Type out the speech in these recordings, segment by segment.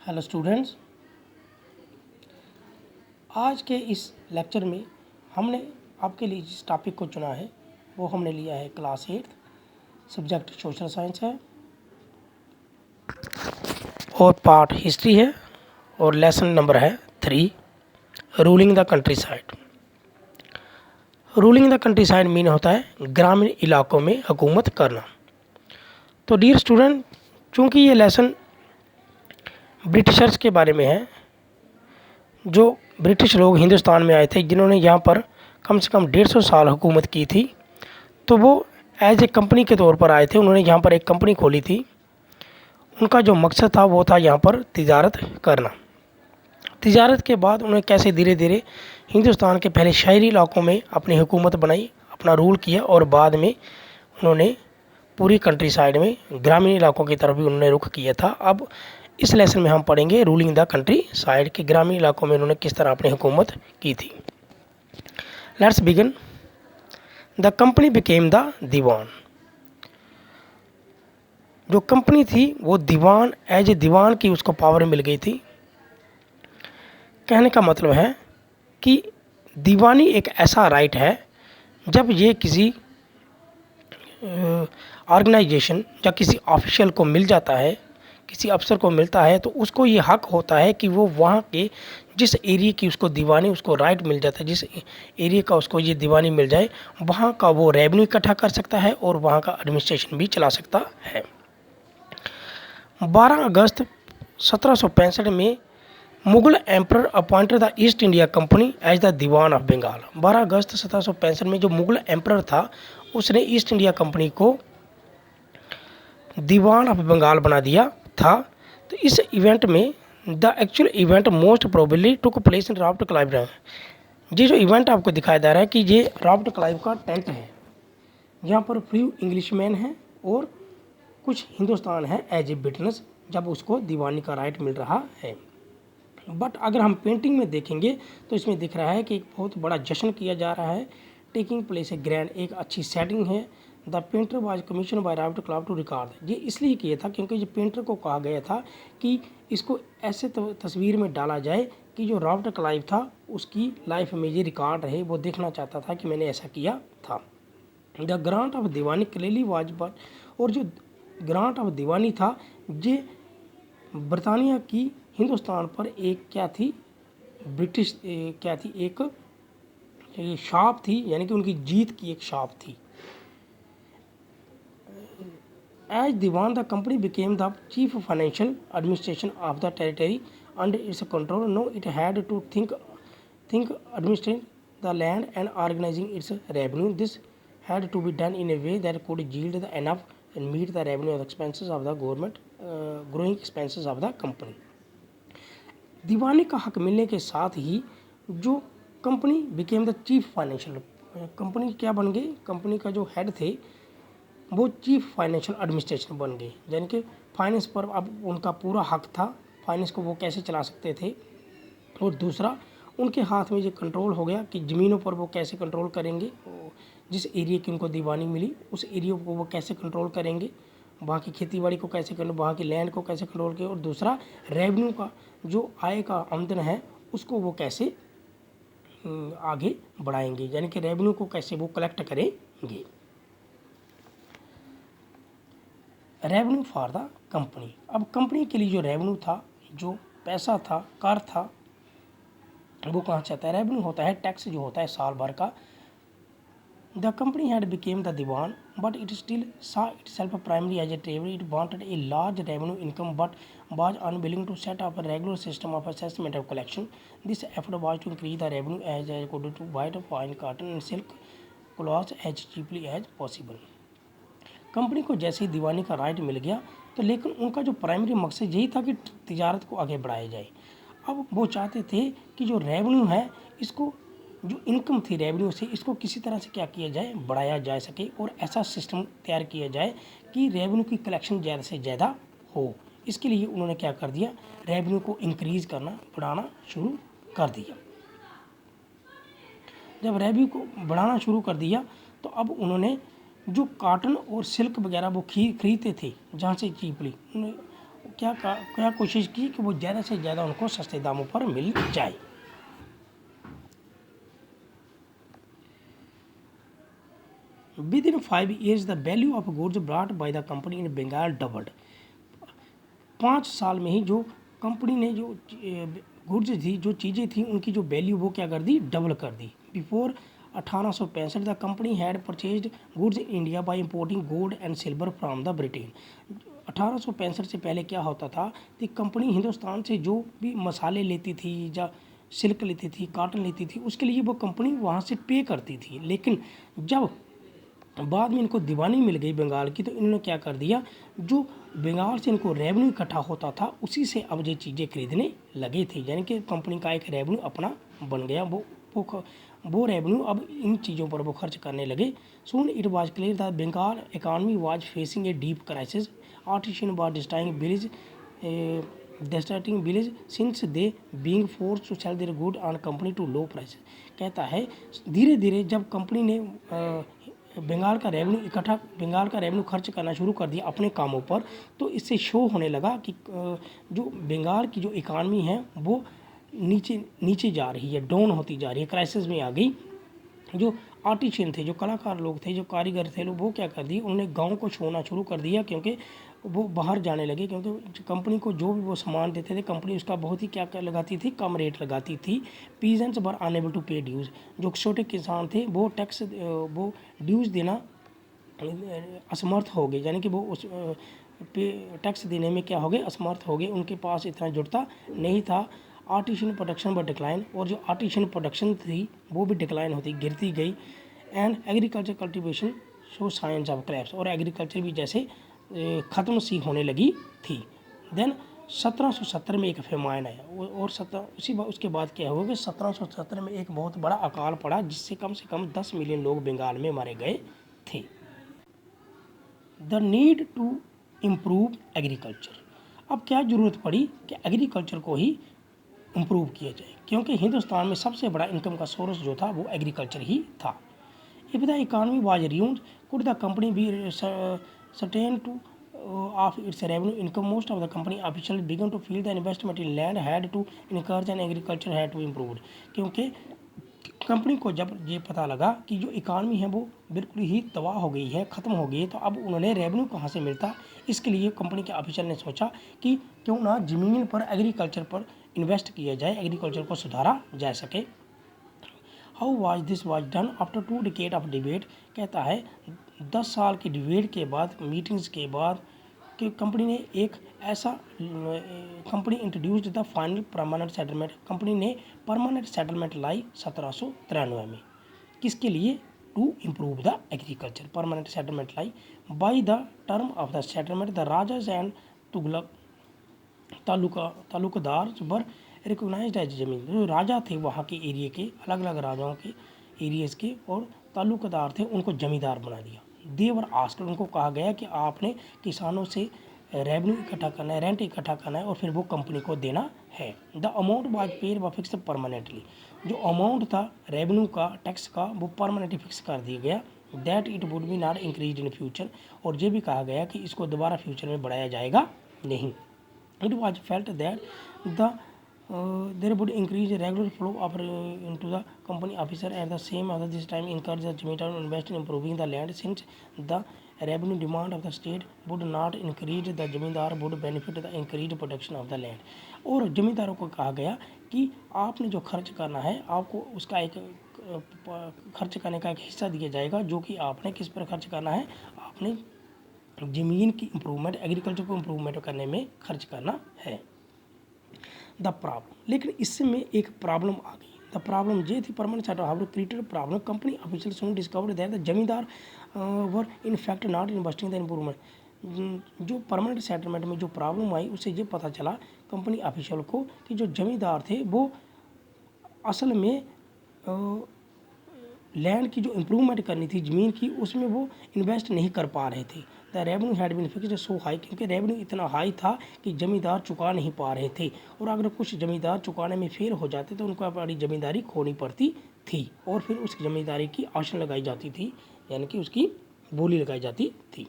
Hello students, आज के इस लेक्चर में हमने आपके लिए जिस टॉपिक को चुना है वो हमने लिया है क्लास 8 सब्जेक्ट सोशल साइंस है और पार्ट हिस्ट्री है और लेसन नंबर है 3 ruling the country side. Ruling the country side mean होता है ग्रामीण इलाकों में हुकूमत करना। तो डियर स्टूडेंट, चूँकि ये लेसन ब्रिटिशर्स के बारे में है, जो ब्रिटिश लोग हिंदुस्तान में आए थे जिन्होंने यहाँ पर कम से कम 150 साल हुकूमत की थी, तो वो एज ए कंपनी के तौर पर आए थे। उन्होंने यहाँ पर एक कंपनी खोली थी। उनका जो मकसद था वो था यहाँ पर तिजारत करना। तिजारत के बाद उन्होंने कैसे धीरे धीरे हिंदुस्तान के पहले शहरी इलाकों में अपनी हुकूमत बनाई, अपना रूल किया और बाद में उन्होंने पूरी कंट्री साइड में ग्रामीण इलाकों की तरफ भी उन्होंने रुख किया था। अब इस लेसन में हम पढ़ेंगे रूलिंग द कंट्री साइड के ग्रामीण इलाकों में उन्होंने किस तरह अपनी हुकूमत की थी। Let's begin. The company became the diwan. जो कंपनी थी वो दीवान, एज ए दीवान की उसको पावर मिल गई थी। कहने का मतलब है कि दीवानी एक ऐसा राइट है जब ये किसी ऑर्गेनाइजेशन या किसी ऑफिशियल को मिल जाता है, किसी अफसर को मिलता है, तो उसको ये हक होता है कि वो वहाँ के जिस एरिया की उसको दीवानी, उसको राइट मिल जाता है, जिस एरिया का उसको ये दीवानी मिल जाए वहाँ का वो रेवेन्यू इकट्ठा कर सकता है और वहाँ का एडमिनिस्ट्रेशन भी चला सकता है। 12 अगस्त 1765 में Mughal emperor appointed the East India Company as the Diwan of Bengal. 12 अगस्त 1765 में जो मुगल एम्परर था उसने ईस्ट इंडिया कंपनी को दीवान ऑफ बंगाल बना दिया था। तो इस इवेंट में the actual event most probably took place in Robert Clive. ये जो इवेंट आपको दिखाया जा रहा है कि ये रॉबर्ट क्लाइव का टेंट है, यहाँ पर फ्यू इंग्लिशमैन हैं और कुछ हिंदुस्तान है एज ए विटनेस जब उसको दीवानी का राइट मिल रहा है। बट अगर हम पेंटिंग में देखेंगे तो इसमें दिख रहा है कि एक बहुत बड़ा जश्न किया जा रहा है, टेकिंग प्लेस ए ग्रैंड, एक अच्छी सेटिंग है। The painter was commission by Robert Clive to record. ये इसलिए किया था क्योंकि जो पेंटर को कहा गया था कि इसको ऐसे तस्वीर में डाला जाए कि जो रॉबर्ट क्लाइव था उसकी लाइफ में ये रिकॉर्ड रहे। वो देखना चाहता था कि मैंने ऐसा किया था। The grant of Deewani clearly was but, और जो ग्रांट ऑफ दीवानी था ये बरतानिया की हिंदुस्तान पर एक क्या थी, ब्रिटिश क्या थी, एक शाप थी, यानी कि उनकी जीत की एक शाप थी। As diwan the company became the chief financial administration of the territory under its control. No it had to think administrate the land and organizing its revenue. This had to be done in a way that could yield the enough and meet the revenue of expenses of the government growing expenses of the company. दीवानी का हक मिलने के साथ ही जो company became the chief financial, company क्या बन गई, कंपनी का जो हेड थे वो चीफ फाइनेंशियल एडमिनिस्ट्रेशन बन गए, यानी कि फाइनेंस पर अब उनका पूरा हक था, फाइनेंस को वो कैसे चला सकते थे। और दूसरा उनके हाथ में ये कंट्रोल हो गया कि ज़मीनों पर वो कैसे कंट्रोल करेंगे, जिस एरिया की उनको दीवानी मिली उस एरिया को वो कैसे कंट्रोल करेंगे, वहाँ की खेती बाड़ी को कैसे करना, वहाँ की लैंड को कैसे कंट्रोल करें, और दूसरा रेवेन्यू का जो आय का आमदन है उसको वो कैसे आगे बढ़ाएंगे, यानी कि रेवेन्यू को कैसे वो कलेक्ट करेंगे। Revenue for the company. अब कंपनी के लिए जो रेवेन्यू था, जो पैसा था, कर था, वो कहाँ से आता है, रेवेन्यू होता है टैक्स जो होता है साल भर का। The company had become the Diwan but it still saw itself primarily as a trade. It wanted a large revenue income but was unwilling to set up a regular system of assessment and collection. This effort was to increase the revenue as according to white fine cotton and silk cloth as cheaply as possible. Company को जैसे ही दीवानी का right मिल गया तो लेकिन उनका जो primary मकसद यही था कि तिजारत को आगे बढ़ाया जाए। अब वो चाहते थे कि जो रेवेन्यू है इसको, जो इनकम थी रेवेन्यू से, इसको किसी तरह से क्या किया जाए, बढ़ाया जा सके और ऐसा सिस्टम तैयार किया जाए कि रेवेन्यू की कलेक्शन ज़्यादा से ज़्यादा हो। इसके लिए उन्होंने क्या कर दिया, रेवेन्यू को इंक्रीज़ करना, बढ़ाना शुरू कर दिया। जब रेवेन्यू को बढ़ाना शुरू कर दिया तो अब उन्होंने जो कॉटन और सिल्क वगैरह वो खरीदते थे जहाँ से चीपली, क्या कोशिश की कि वो ज़्यादा से ज़्यादा उनको सस्ते दामों पर मिल जाए। Within 5 years, the value of goods brought by the company in Bengal doubled. 5 साल में ही जो कंपनी ने जो गुड्स थी, जो चीज़ें थी, उनकी जो वैल्यू वो क्या कर दी, डबल कर दी। Before 1865 the company had purchased goods in India by importing gold and silver from the Britain. 1865 से पहले क्या होता था कि कंपनी हिंदुस्तान से जो भी मसाले लेती थी या सिल्क लेती थी, कॉटन लेती थी, उसके लिए वो कंपनी वहाँ से पे करती थी। लेकिन जब बाद में इनको दीवानी मिल गई बंगाल की, तो इन्होंने क्या कर दिया, जो बंगाल से इनको रेवेन्यू इकट्ठा होता था उसी से अब ये चीज़ें खरीदने लगे थे। यानी कि कंपनी का एक रेवेन्यू अपना बन गया। वो रेवेन्यू अब इन चीज़ों पर वो खर्च करने लगे। Soon it was clear that Bengal economy was facing a deep crisis. Artisans was distracting village since they being force to sell their good on company to low price. कहता है धीरे धीरे जब कंपनी ने बंगाल का रेवेन्यू खर्च करना शुरू कर दिया अपने कामों पर, तो इससे शो होने लगा कि जो बंगाल की जो इकानमी है वो नीचे जा रही है, डाउन होती जा रही है, क्राइसिस में आ गई। जो आर्टिशियन थे, जो कलाकार लोग थे, जो कारीगर थे लोग, वो क्या कर दिए, उन्होंने गांव को छोड़ना शुरू कर दिया, क्योंकि वो बाहर जाने लगे। क्योंकि कंपनी को जो भी वो सामान देते थे, कंपनी उसका बहुत ही क्या लगाती थी, कम रेट लगाती थी। पीजेंट्स वर अनएबल टू पे ड्यूज़। जो छोटे किसान थे वो ड्यूज़ देना असमर्थ हो गए। यानी कि वो उस टैक्स देने में क्या हो गए, असमर्थ हो गए। उनके पास इतना जुड़ता नहीं था। आर्टिशियन प्रोडक्शन पर डिक्लाइन, और जो आर्टिशियन प्रोडक्शन थी वो भी डिक्लाइन होती गिरती गई। And agriculture cultivation show science of craps, और एग्रीकल्चर भी जैसे ख़त्म सी होने लगी थी। देन 1770 में एक फेमाइन आया, और उसके बाद क्या हुआ कि 1770 में एक बहुत बड़ा अकाल पड़ा, जिससे कम से कम 10 मिलियन लोग बंगाल में मारे गए थे। The need to improve agriculture. अब क्या ज़रूरत पड़ी कि एग्रीकल्चर को ही इम्प्रूव किया जाए, क्योंकि हिंदुस्तान में सबसे बड़ा इनकम का सोर्स जो था वो एग्रीकल्चर ही था। If the economy was ruined, could the company be certain to of its revenue income? Most of the company officials began to feel the investment in land had to encourage and agriculture had to improve। क्योंकि company को जब ये पता लगा कि जो economy है वो बिल्कुल ही तबाह हो गई है, ख़त्म हो गई है, तो अब उन्होंने रेवेन्यू कहाँ से मिलता, इसके लिए कंपनी के ऑफिसर ने सोचा कि क्यों ना ज़मीन पर एग्रीकल्चर पर इन्वेस्ट किया जाए, एग्रीकल्चर को सुधारा जा सके। How was this was done after 2 decade of debate. कहता है 10 साल की डिबेट के बाद, मीटिंग्स के बाद, कि कंपनी ने एक ऐसा company introduced the final permanent settlement. Company ने परमानेंट सेटलमेंट लाई 1793 में। किसके लिए? To improve the agriculture. Permanent settlement लाई। By the term of the settlement the rajas and तुगलक तालुकदार वर रिकोगनाइज्ड एज जमीन। जो राजा थे वहाँ के एरिया के, अलग अलग राजाओं के एरियाज़ के, और तालुकदार थे, उनको जमींदार बना दिया। देवर आस्क्ड, उनको कहा गया कि आपने किसानों से रेवेन्यू इकट्ठा करना है, रेंट इकट्ठा करना है, और फिर वो कंपनी को देना है। द अमाउंट वाज पेड व फिक्स परमानेंटली। जो अमाउंट था रेवेन्यू का, टैक्स का, वो परमानेंटली फिक्स कर दिया गया। That it would be not increase in future, और ये भी कहा गया कि इसको दोबारा फ्यूचर में बढ़ाया जाएगा नहीं। It was felt that there would increase regular flow of into the company officer at the same at this time encourage the Jamaica to invest in improving the land, since the revenue demand of the state would not increase, the जमींदार would benefit the increased production of the land। और जमींदारों को कहा गया कि आपने जो खर्च करना है, आपको उसका एक खर्च करने का एक हिस्सा दिया जाएगा, जो कि आपने किस पर खर्च करना है, आपने ज़मीन की इम्प्रूवमेंट, एग्रीकल्चर को इम्प्रूवमेंट करने में खर्च करना है। द प्रॉब्लम, लेकिन इसमें एक प्रॉब्लम आ गई। द प्रॉब्लम ये थी, permanent settlement how created problem. Company official soon discovered that the zamindar were in fact not investing the improvement. जो परमानेंट सेटलमेंट में जो प्रॉब्लम आई, उससे ये पता चला कंपनी ऑफिशियल को कि जो जमींदार थे वो असल में लैंड की जो इम्प्रूवमेंट करनी थी ज़मीन की, उसमें वो इन्वेस्ट नहीं कर पा रहे थे। The revenue had been fixed so high, क्योंकि रेवेन्यू इतना हाई था कि ज़मींदार चुका नहीं पा रहे थे, और अगर कुछ ज़मींदार चुकाने में फेल हो जाते तो उनको अपनी ज़मींदारी खोनी पड़ती थी, और फिर उस ज़मींदारी की ऑक्शन लगाई जाती थी, यानी कि उसकी बोली लगाई जाती थी।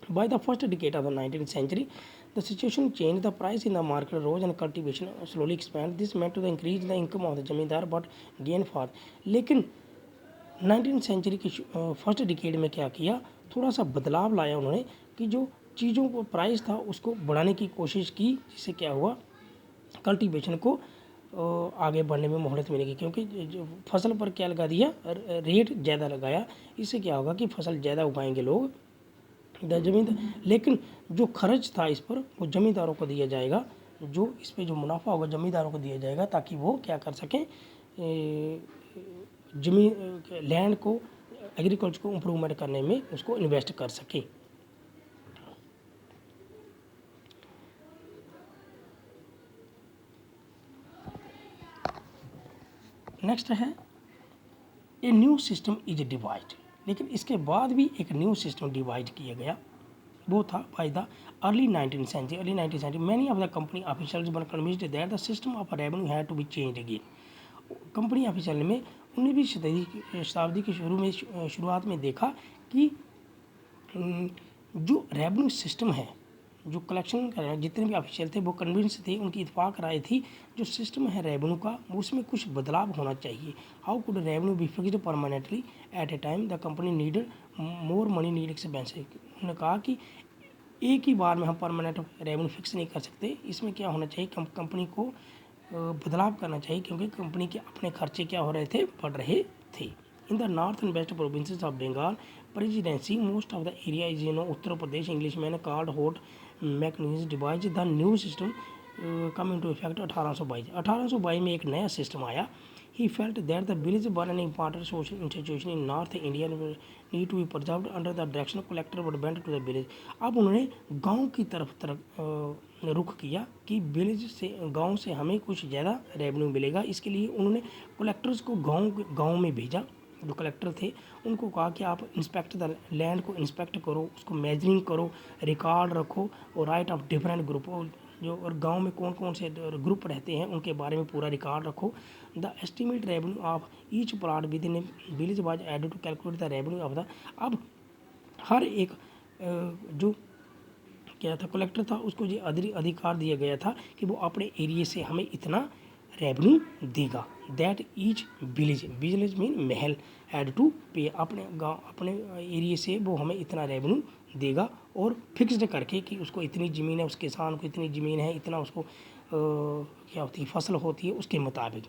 By the first decade of the 19th century, the situation changed. The price in the market rose and cultivation slowly expanded. This meant to increase the income of the जमींदार but gain far. लेकिन 19th century की first decade में क्या किया, थोड़ा सा बदलाव लाया उन्होंने कि जो चीज़ों को प्राइस था उसको बढ़ाने की कोशिश की, जिससे क्या हुआ, कल्टीवेशन को आगे बढ़ने में मोहलत मिलेगी। क्योंकि जो फसल पर क्या लगा दिया, रेट ज़्यादा लगाया, इससे क्या होगा कि फसल ज़्यादा उगाएंगे लोग जमीन, लेकिन जो खर्च था इस पर वो ज़मींदारों को दिया जाएगा, जो इस पर जो मुनाफा होगा ज़मींदारों को दिया जाएगा, ताकि वो क्या कर सकें, जमीन लैंड को, एग्रीकल्चर को इम्प्रूवमेंट करने में उसको इन्वेस्ट कर सकें। नेक्स्ट है a new system is divide. लेकिन इसके बाद भी एक न्यू सिस्टम डिवाइड किया गया, वो था by the early 19th century. Many of the company officials were convinced that the system of revenue had to be change again. Company official में 19वीं शताब्दी के शुरुआत में देखा कि जो रेवेन्यू सिस्टम है, जो कलेक्शन कर जितने भी ऑफिशियल थे वो कन्विंस थे, उनकी इत्फाक राय थी, जो सिस्टम है रेवेन्यू का उसमें कुछ बदलाव होना चाहिए। How could revenue be fixed permanently at a time the company needed more money need expense. उन्होंने कहा कि एक ही बार में हम परमानेंट रेवेन्यू फिक्स नहीं कर सकते, इसमें क्या होना चाहिए, कंपनी को बदलाव करना चाहिए, क्योंकि कंपनी के अपने खर्चे क्या हो रहे थे, बढ़ रहे थे। In the north and west provinces of Bengal presidency most of the area is Uttar Pradesh English man called Holt Mackenzie devise the new system come into effect 1822 में एक नया सिस्टम आया। He felt that the village were an important social institution in north India need to be preserved under the direction collector would went to the village. अब उन्होंने गांव की तरफ रुख किया कि विलेज से, गांव से हमें कुछ ज़्यादा रेवेन्यू मिलेगा। इसके लिए उन्होंने कलेक्टर्स को गांव में भेजा। जो कलेक्टर थे उनको कहा कि आप इंस्पेक्ट द लैंड को इंस्पेक्ट करो, उसको मेजरिंग करो, रिकॉर्ड रखो, और राइट ऑफ डिफरेंट ग्रुप, जो और गांव में कौन कौन से ग्रुप रहते हैं उनके बारे में पूरा रिकॉर्ड रखो। The estimate revenue of each plot within village was added to calculate the revenue of the. अब हर एक जो क्या था कलेक्टर था उसको ये अधिकार दिया गया था कि वो अपने एरिए से हमें इतना रेवेन्यू देगा। That each village mean Mahal had to पे, अपने गाँव अपने एरिए से वो हमें इतना रेवेन्यू देगा, और फिक्स्ड करके कि उसको इतनी ज़मीन है, उस किसान को इतनी ज़मीन है, इतना उसको क्या होती है, फसल होती है, उसके मुताबिक।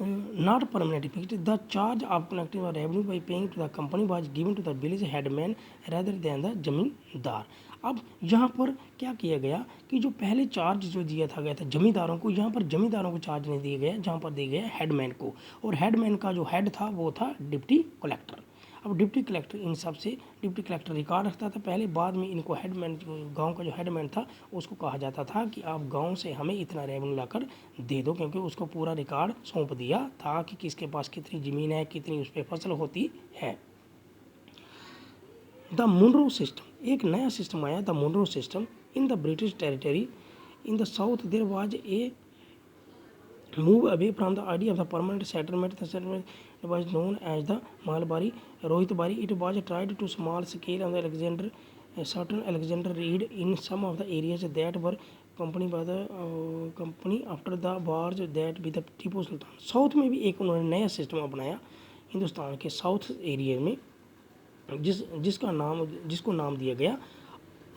not permanently fixed. The charge of collecting the revenue by paying to the company was given to the village headman rather than the जमींदार। अब यहाँ पर क्या किया गया कि जो पहले चार्ज जो दिया था गया था जमींदारों को, यहाँ पर जमींदारों को चार्ज नहीं दिया गया, जहाँ पर दिया गया हेडमैन को, और हेडमैन का जो हेड था वो था डिप्टी कलेक्टर। अब डिप्टी कलेक्टर इन सब से, डिप्टी कलेक्टर रिकॉर्ड रखता था पहले, बाद में इनको हेडमैन, गांव का जो हेडमैन था उसको कहा जाता था कि आप गांव से हमें इतना रेवेन्यू लाकर दे दो, क्योंकि उसको पूरा रिकॉर्ड सौंप दिया था कि किसके पास कितनी ज़मीन है, कितनी उस पर फसल होती है। द मुनरो सिस्टम, एक नया सिस्टम आया, the Munro system. In the British territory in the south there was a move away from the idea of the permanent settlement. The settlement was known as the Malbari, Rohitbari. It was tried to small scale on the Alexander, certain Alexander Reed in some of the areas that were company by the company after the wars that with the Tipu Sultan. South में भी एक उन्होंने नया system अपनाया हिंदुस्तान के south area में, जिसको नाम दिया गया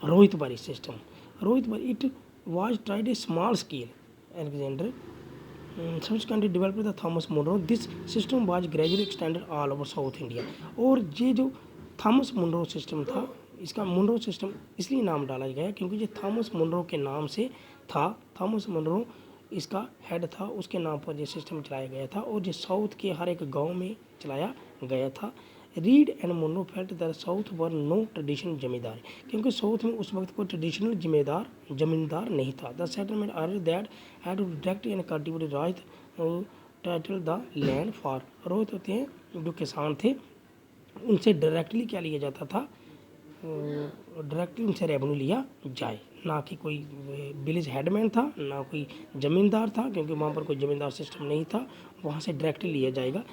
ryotwari system. Ryotwari, it was tried a small scale Alexander subsequently developed the Thomas Munro. This system was gradually extended all over South India. और ये जो थॉमस मुनरो सिस्टम था, इसका मुनरो सिस्टम इसलिए नाम डाला गया क्योंकि ये थॉमस मुनरो के नाम से था। थॉमस मुनरो इसका हेड था, उसके नाम पर यह सिस्टम चलाया गया था, और ये साउथ के हर एक गांव में चलाया गया था। Read and Munro felt the south were no traditional zamindar, क्योंकि साउथ में उस वक्त कोई ट्रेडिशनल जमींदार नहीं था। The settlement are that had to direct and cultivated right title the land for. रोहित होते हैं जो किसान थे, उनसे डायरेक्टली क्या लिया जाता था, डायरेक्टली उनसे रेवेन्यू लिया जाए, ना कि कोई विलेज हेडमैन था, ना कोई ज़मींदार था, क्योंकि वहाँ पर कोई ज़मींदार सिस्टम नहीं था, वहाँ से डायरेक्टली लिया जाएगा।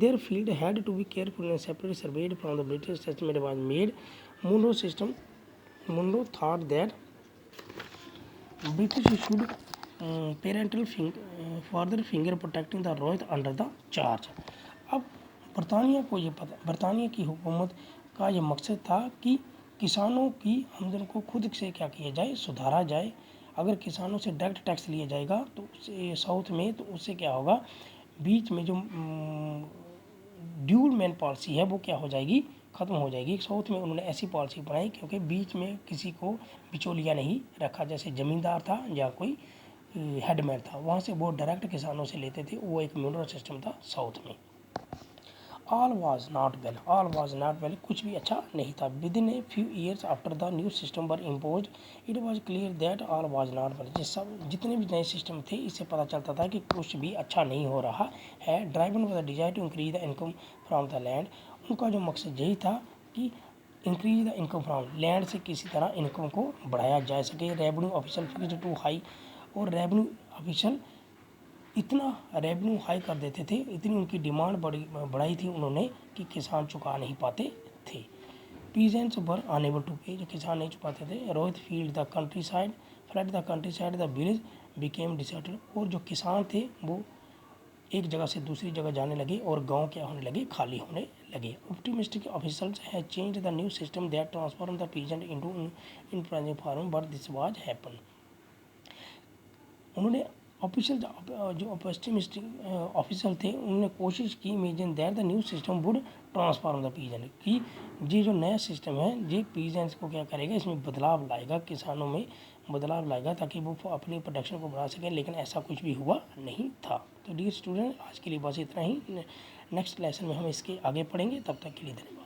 Their field had to be carefully and separately surveyed from the British settlement was made Munro thought that British should parental further finger protecting the Rohit under the charge. अब बरतानिया की हुकूमत का ये मकसद था कि किसानों की आमदन को खुद से क्या किया जाए, सुधारा जाए। अगर किसानों से डायरेक्ट टैक्स लिया जाएगा तो उससे साउथ में, तो उससे क्या होगा, बीच में जो ड्यूल मैन पॉलिसी है वो क्या हो जाएगी, ख़त्म हो जाएगी। साउथ में उन्होंने ऐसी पॉलिसी बनाई क्योंकि बीच में किसी को बिचौलिया नहीं रखा, जैसे ज़मींदार था या कोई हेडमैन था, वहाँ से वो डायरेक्ट किसानों से लेते थे। वो एक म्यूनरल सिस्टम था साउथ में। ऑल वाज नॉट वेल, कुछ भी अच्छा नहीं था। With in a few years after the new system were impose, it was clear that all was not well. जितने भी नए सिस्टम थे, इससे पता चलता था कि कुछ भी अच्छा नहीं हो रहा है। Driven by the desire to increase the income from the land, उनका जो मकसद यही था कि increase the income from land, से किसी तरह इनकम को बढ़ाया जा सके। Revenue official fixed to high, और रेवेन्यू ऑफिशियल इतना रेवेन्यू हाई कर देते थे, इतनी उनकी डिमांड बढ़ाई थी उन्होंने कि किसान चुका नहीं पाते थे। पीजेंट्स वर अनेबल टू पे, जो किसान नहीं चुकाते थे। Ryots fled the countryside, fled the countryside, the village became deserted, और जो किसान थे वो एक जगह से दूसरी जगह जाने लगे और गांव क्या होने लगे, खाली होने लगे। Optimistic officers has change the new system that transform the peasant into in private farm, but this was happen. उन्होंने ऑफिशियल जो ऑप्टिमिस्टिक ऑफिसर थे, उन्होंने कोशिश की imagine that the new system would transform the peasant, कि ये जो नया सिस्टम है ये पीजेंट्स को क्या करेगा, इसमें बदलाव लाएगा, किसानों में बदलाव लाएगा ताकि वो अपनी प्रोडक्शन को बढ़ा सकें। लेकिन ऐसा कुछ भी हुआ नहीं था। तो डियर स्टूडेंट, आज के लिए बस इतना ही। नेक्स्ट लेसन में हम इसके आगे पढ़ेंगे। तब तक के लिए धन्यवाद।